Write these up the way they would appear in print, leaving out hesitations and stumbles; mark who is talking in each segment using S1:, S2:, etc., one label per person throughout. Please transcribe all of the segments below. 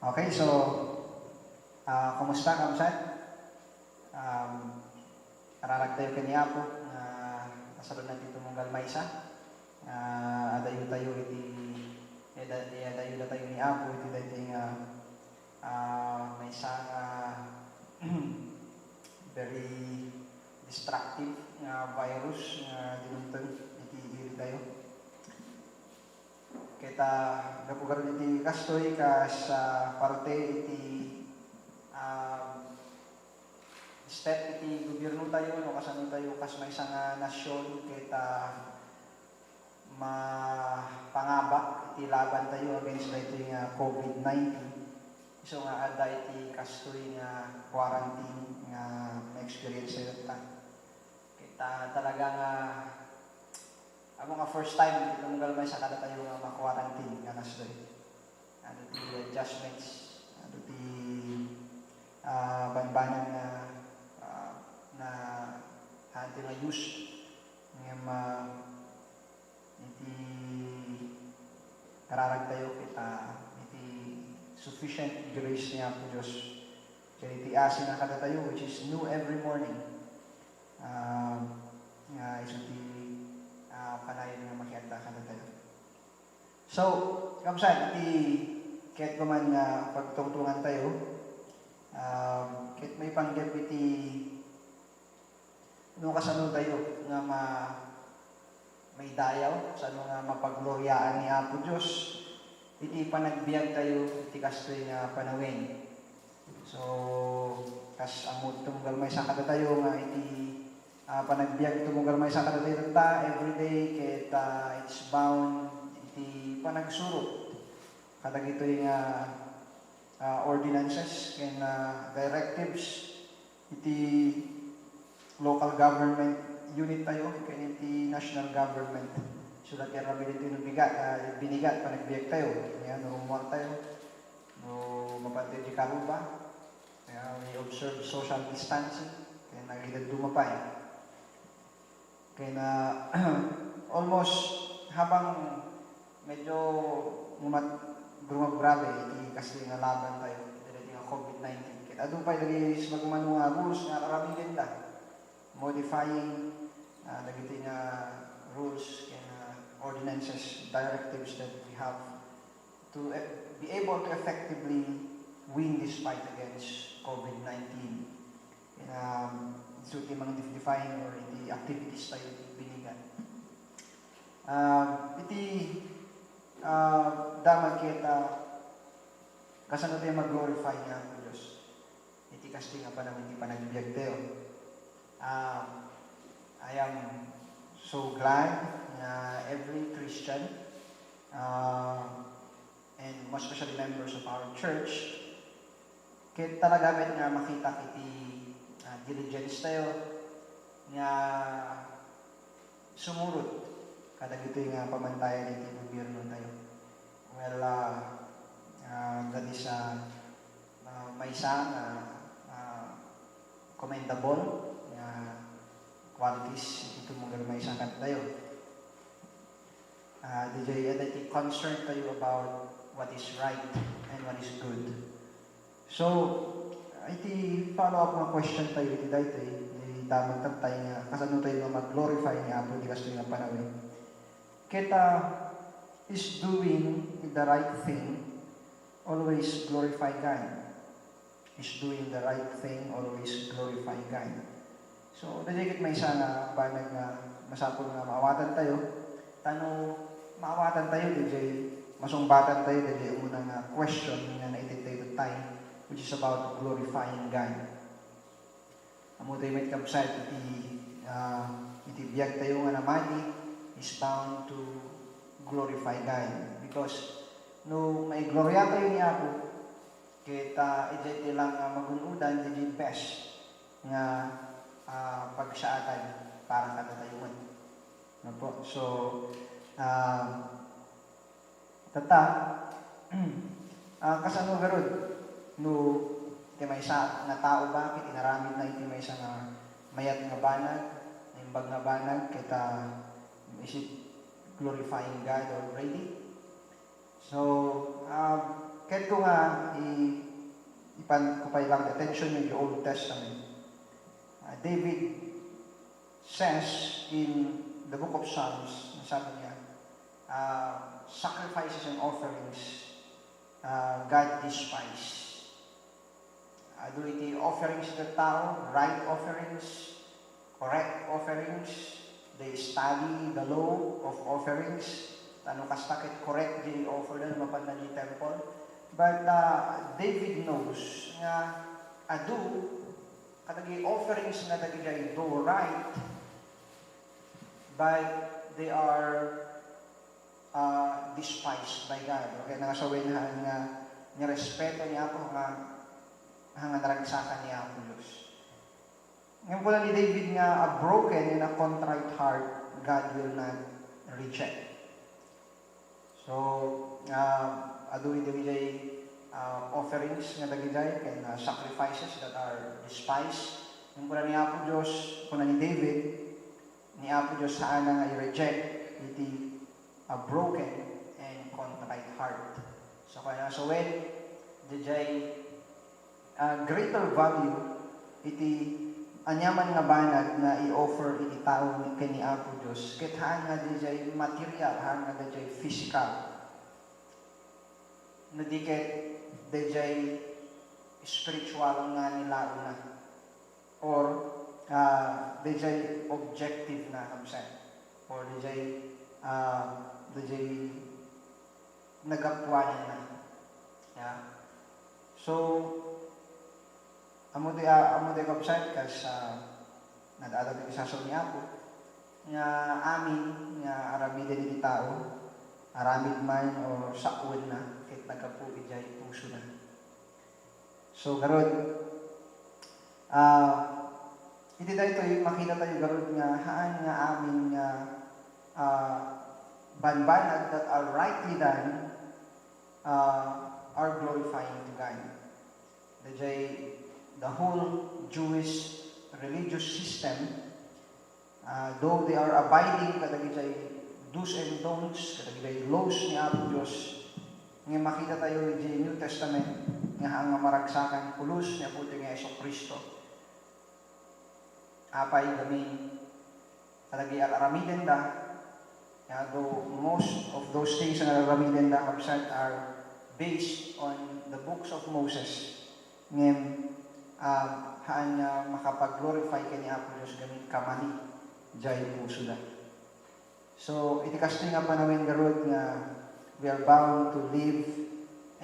S1: Okay, so, kumusta, kamsat? Ararak tayo kaniya po, nasalod natin tumunggal maysa. Adayo tayo iti, adayo na tayo ni Apo, iti dating maysa very destructive virus dinuntun iti iri tayo. Kita gapugaron iti kastoy kas parte iti step iti gobyerno tayo no kasano tayo kas may isang nasyon kita mapangabak iti laban tayo against iti COVID-19. So nga ada iti kastoy nga quarantine nga experience tayo ta. Kita talaga nga ako nga first time dito mong galmay sa kada tayo nga ma-quarantine nga nasdoy. Ano ti adjustments, ano ti banbanan na hanti nga use nga iti kararag tayo kita iti sufficient grace niya po Diyos. Kaya iti asin na kada tayo which is new every morning. Nga iso ti panayon nga makianta kada tayo. So, kamsat iti kahit ko man pagtungtungan tayo, kahit may panggap iti nung kasano tayo nga may dayaw, sano nga mapagloryaan ni Apo Diyos, iti panagbiag tayo, iti kastoy nga panawin. So, kas amod tunggal may sakata tayo nga iti panagbiag tunggal may sakata tayo ta, everyday, kahit it's bound, iti panagsurot. Kadag ito yung ordinances and directives, iti local government unit tayo, kaya iti national government. So, dati ang rabin ito binigat, panagbiag tayo. Kaya, nurumuan tayo, mapantay di karuba, kaya we observe social distancing, kaya nagilad dumapay. Kaya na, almost, habang medyo grabe, iti kasi nga laban tayo, iti nga COVID-19. Kaya adun pa ilagay sa magmano rules nga karamihin na, modifying nagiti nga rules and ordinances, directives that we have to be able to effectively win this fight against COVID-19. And so iti mga define or iti activities tayo binigan. Iti daman kita kasano tayo mag-glorify nga ang Diyos. Iti kasi nga pa naman iti panagbiag tayo. I am so glad na every Christian and most especially members of our church kaya talaga nga makita iti diligence tayo nga sumurot kada ito nga pamantayan iti gobyerno tayo. Well, that is may isang commendable qualities ito mong may isang tayo. DJ, and concerned tayo about what is right and what is good. So, iti follow-up mga question tayo iti dito damang tayo nga kasano tayo nga mag-glorify ni Apo di kasto nga panawin. Kita is doing the right thing always glorify God. Is doing the right thing always glorify God. So, dahil may isa nga banag na masapol nga maawatan tayo, maawatan tayo, DJ, masumbatan tayo, DJ, unang question nga naititay tayo, which is about glorifying God. Amo tayo may kapsat, iti biyag tayo nga namani is bound to glorify God. Because, no may glorya tayo ni Apo, kita iti lang magunudan, iti best nga pagsaatan para katatayuman. No po? So, kasano garod no iti may isa nga tao ba iti naramid na iti may isa nga mayat nga banag, imbag nga banag, kita is it glorifying God already? So, kahit ko nga ipan ko pa ilang attention nyo yung Old Testament. David says in the book of Psalms, sabi niya, sacrifices and offerings God despise. Doon iti offerings ng tao, right offerings, correct offerings, they study the law of offerings, ano kastakit correct di offer na mapan na di temple. But David knows nga adu katagi offerings nga dagiti do right, but they are despised by God. Okay, nangasawin nga nirespeto niya ako nga naragsakan niya ako Diyos. Ngayon pala ni David nga a broken and a contrite heart God will not reject. So, adu iti offerings nga dagijay ken sacrifices that are despised. Ngayon pala ni Apo Diyos, kuna ni David, ni Apo Diyos saan nga i-reject iti a broken and contrite heart. So, kaya so when dijay greater value iti anyaman nga banag na i-offer iti tao kani Apo Dios ket haan nga dijay material, haan nga dijay physical, na di ket dijay spiritual nga nila una or dijay objective na kamsen or dijay nagapwanan na. Yeah. So amo de website kas nadala di sa niya ako nga amin nga aramid ni tao aramid man o sakwon na ket nagapugi jay puso na. So karon iti dayto makita tayo karon nga haan nga amin nga banbanag that are rightly done are glorifying to God. The whole Jewish religious system, though they are abiding kadagitay do's and don'ts, kadagitay laws ni Apo Diyos, nga makita tayo di New Testament nga ang maragsakan pulos niya puti nga Yesu Kristo. Apay kami kadagay aramiden da, though most of those things na aramiden da kapsat are based on the books of Moses, ngem haan nga makapag-glorify kani Apo Diyos gamit kamali jay puso da. So iti kasting nga panawin garod nga we are bound to live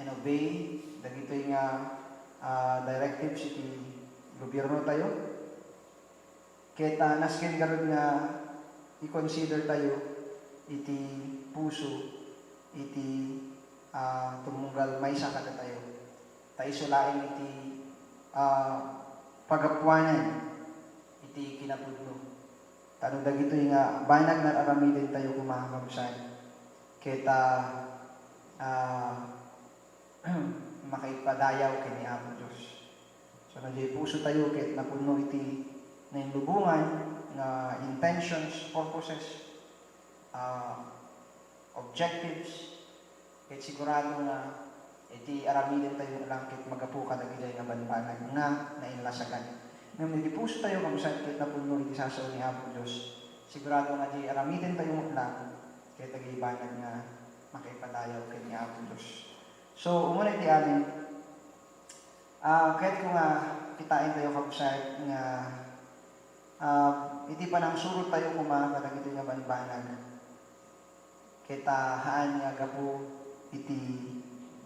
S1: and obey dagitoy nga directives iti gobyerno tayo. Ket nasken garod nga i-consider tayo iti puso iti tumunggal maysa kada tayo. Tayo sulain iti pagapuanan iti kinapudno. Tano dagito nga banag na aramiden tayo kumakamsan. Kita makaipadayaw kini Apo Diyos. So nandiyo puso tayo ket napuno iti nainlubungan nga intentions, purposes, objectives, ket sigurado nga iti aramiden tayo langkit magapuka dagiti nga banbanag nga nainlasagan. Ngem iti puso tayo kamsat ket napuno iti sasaw ni Apo Dios. Sigurado nga iti aramiden tayo lang ket dagiti banag nga makaipadayaw ket ni Apo Dios. So umuna iti amin ket ko nga kitain tayo kamsat nga iti panang surot tayo kuma kadagiti nga banbanag. Ket haan nga gapu iti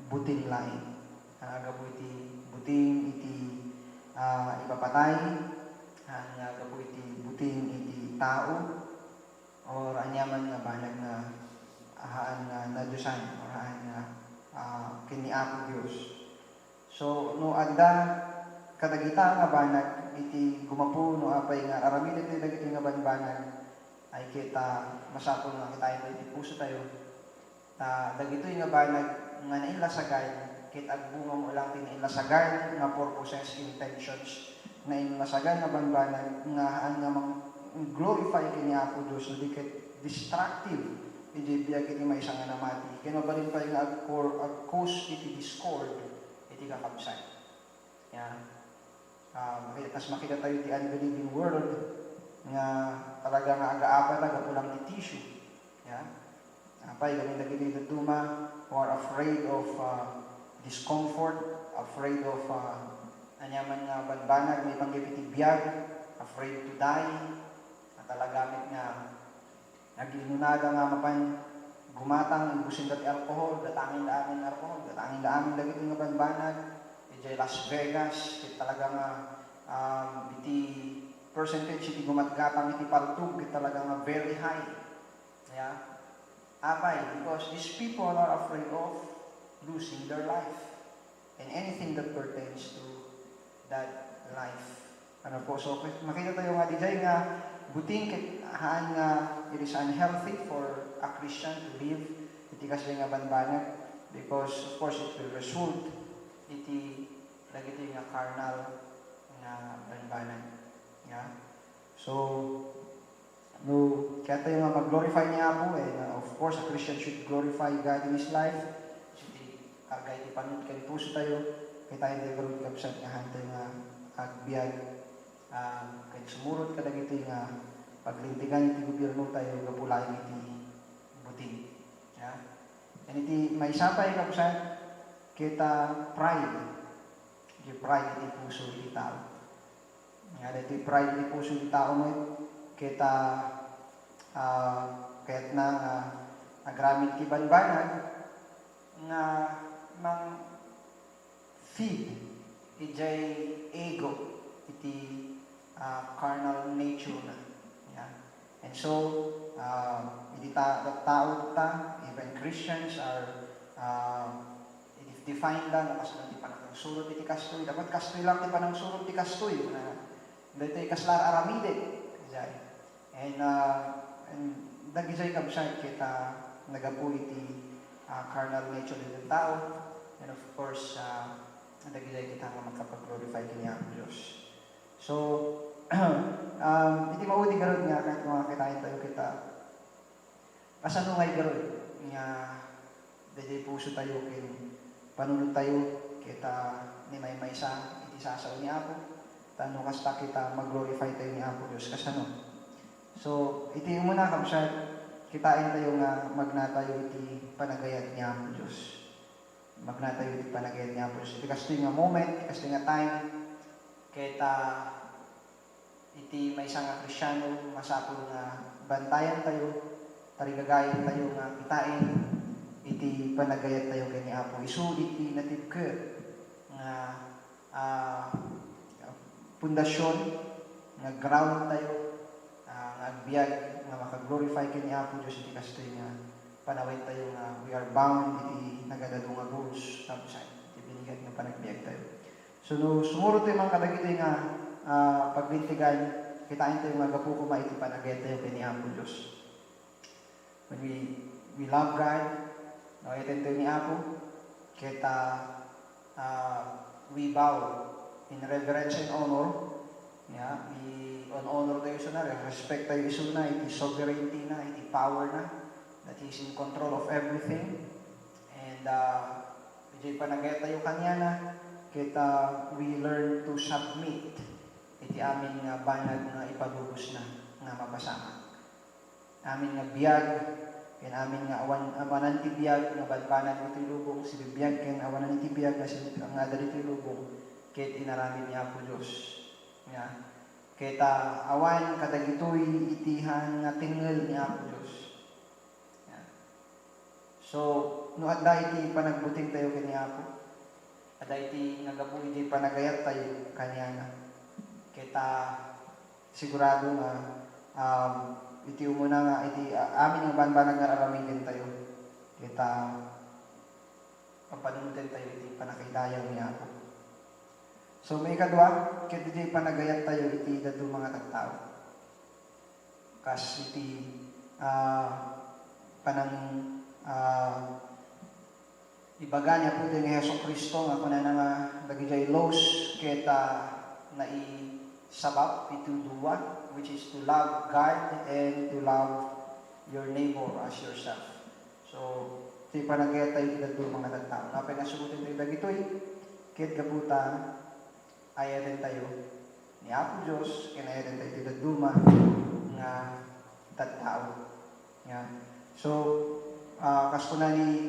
S1: buting lain. Agapo iti buting iti ipapatay, agapo iti buting iti tao, or anyaman nga banag nga haan nga nadyusan, or haan nga kini Apo Dios. So no adda kadagita nga banag iti gumapu no apay nga aramid iti dagiti nga banbanag ay kita masapol nga kita iti puso tayo. Dagito nga banag nga nailasagan ket agbunga mo lang tinilasagan nga purposes, intentions na inlasagan nga banbanag nga haan nga glorify kini Apo Dios, di ket destructive iti biyag iti may isang namati. Kinabalin pa yung agkos iti discord, iti kakabsay. Tas makita tayo iti unbelieving world, nga talaga nga aga-apa na gapulang ti tissue. Apay, gamin na ginito duma, who are afraid of discomfort, afraid of anyaman nga banbanag, may panggipiti biyag, afraid to die, at talagamit nga naginunaga nga mapan gumatang, ibusin dati alcohol, datangin daamin alcohol, datangin daamin lagi nga banbanag, iti Las Vegas, iti talaga nga iti percentage iti gumatgatang iti paltug, iti talaga nga very high. Apay, because these people are afraid of losing their life and anything that pertains to that life. So makita tayo nga dijay nga buting haan nga it is unhealthy for a Christian to live iti kasi nga banbanag, because of course it will result iti lagiti nga carnal nga banbanag. So kaya tayo nga mag-glorify niya Apo, of course a Christian should glorify God in his life. Kagay ti panut kay puso tayo, kay tayo develop kapsat nga hantay nga agbiag, kay sumurot ka dagiti nga paglintigan iti gobyerno tayo gapulayan iti buting. And iti may sapay kapsat kita pride. Iti pride iti puso iti tao. Iti pride iti puso iti tao mo kita kahit na agramit ti banbanag nga mang feed ijay ego iti carnal nature na. And so iti tao ta, even Christians are define lang kasi lang ti panangsurot iti kastoy, dapat kastoy lang ti panangsurot ti kastoy na dito kaslar aramide. And nagizay kabsay kita nagapu iti carnal nature ng tao, and of course nagizay kita nga magkapag-glorify kini ang Diyos. So iti maudi garod nga kahit mga kitain tayo kita asano ngay garod nga dede puso tayo kin panunod tayo kita ni maysa iti sasaw ni Apo, tano kasta kita mag-glorify tayo ni Apo Diyos kasano. So, iti muna kabsat, kitain tayo nga magnatayo iti panagayat niya Apo Diyos. Magnatayo iti panagayat niya Apo Diyos. Iti kastoy nga moment, kastoy nga time, kita iti may isang Kristyano, masapol nga bantayan tayo, tarigagayan tayo nga kitain, iti panagayat tayo kay ni Apo. Isu iti natibker nga pundasyon, nga ground tayo, agbiag nga makaglorify kini Apo Diyos iti kastoy nga panaway tayo nga we are bound iti nagadado nga rules tapos iti binigyan nga panagbiag tayo. So sumuro tayo mga kadagiti nga pagbintigan, kitain tayo nga gapu kuma iti panagayat tayo kini Apo Diyos. When we love God, nawayatin tayo ni Apo, kita we bow in reverence and honor. On honor tayo sa na, respect tayo iso na, iti sovereignty na, iti power na, that He is in control of everything. And iti panagay tayo kanya na, kita we learn to submit iti amin nga banag nga ipadubos na, nga mapasama. Amin nga biyag, ken amin nga awanan ti biyag, nga banbanag iti lubong, si biyag, ken awanan iti biyag, nga dali iti lubong, ket inaramid niya po Diyos. Kita awan kadagitoy itihan nga tingel niya po Diyos. So, no adda iti panagbuting tayo kaniya po. Adda iti nagapu iti panagayat tayo kaniya na. Kita sigurado nga iti umuna nga iti amin nga banbanag nga aramidin tayo. Kita papanunutin tayo iti panakaidayaw niya po. So may kadwa, kaya di panagayat tayo iti dadu mga tagtao. Kas iti ibaga niya po ito ni Heso Kristo nga kuna nga dagijay laws kita na isabap ito duwa, which is to love God and to love your neighbor as yourself. So, iti panagayat tayo iti mga tattao. Kapag nasugutin tayo dagitoy, kit gabuta, ayatin tayo ni Apo Diyos, kinayatin tayo iti duma nga tattao. Yan. So, kasko na ni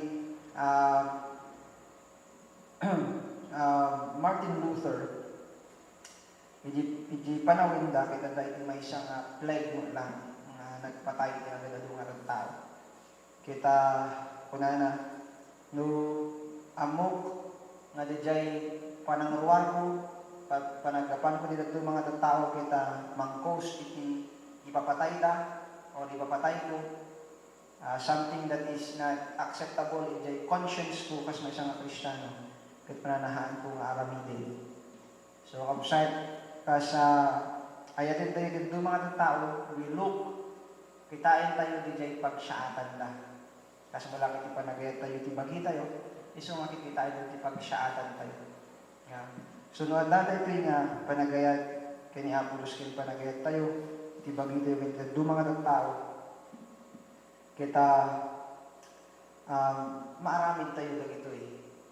S1: Martin Luther, iti panawin da, kita dahil may isang plague mo lang na nagpatay na nagdadungan ng tao. Kita, kuna na, no amok nga dijay panangruar ko, panagapan ko nila itong mga tao, kita mangkos iti ipapatay da, o ipapatay ko, something that is not acceptable in the conscience ko kasi may isang Kristiyano kahit pananahaan ko nga aramidin. So, kapsat, kasi ayatin tayo dito mga tao, we look, kitain tayo di pagsaatan na. Kasi malaki iti panagayat tayo, iti bagi tayo, iso makikita tayo iti pagsaatan tayo. Yeah. So, noon natin ito nga panagayat, kini Apolos kini panagayat tayo, iti bagi tayo, iti mga tao, kita maaramid tayo lang ito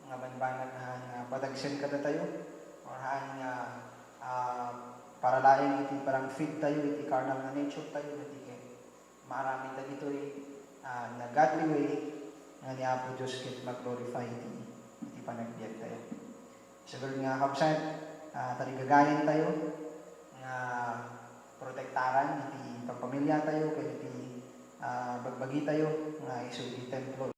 S1: mga banbanag na padagsin kada tayo or nga para laing iti parang fit tayo iti carnal na nature tayo iti maaramid tayo ito na godly way nga ni Apo Diyos kit mag-glorify iti panagbiag tayo. Siguro nga kapsat tarigagayan tayo nga protektaran iti pagpamilya tayo kaya iti bagbagi tayo nga iso iti templo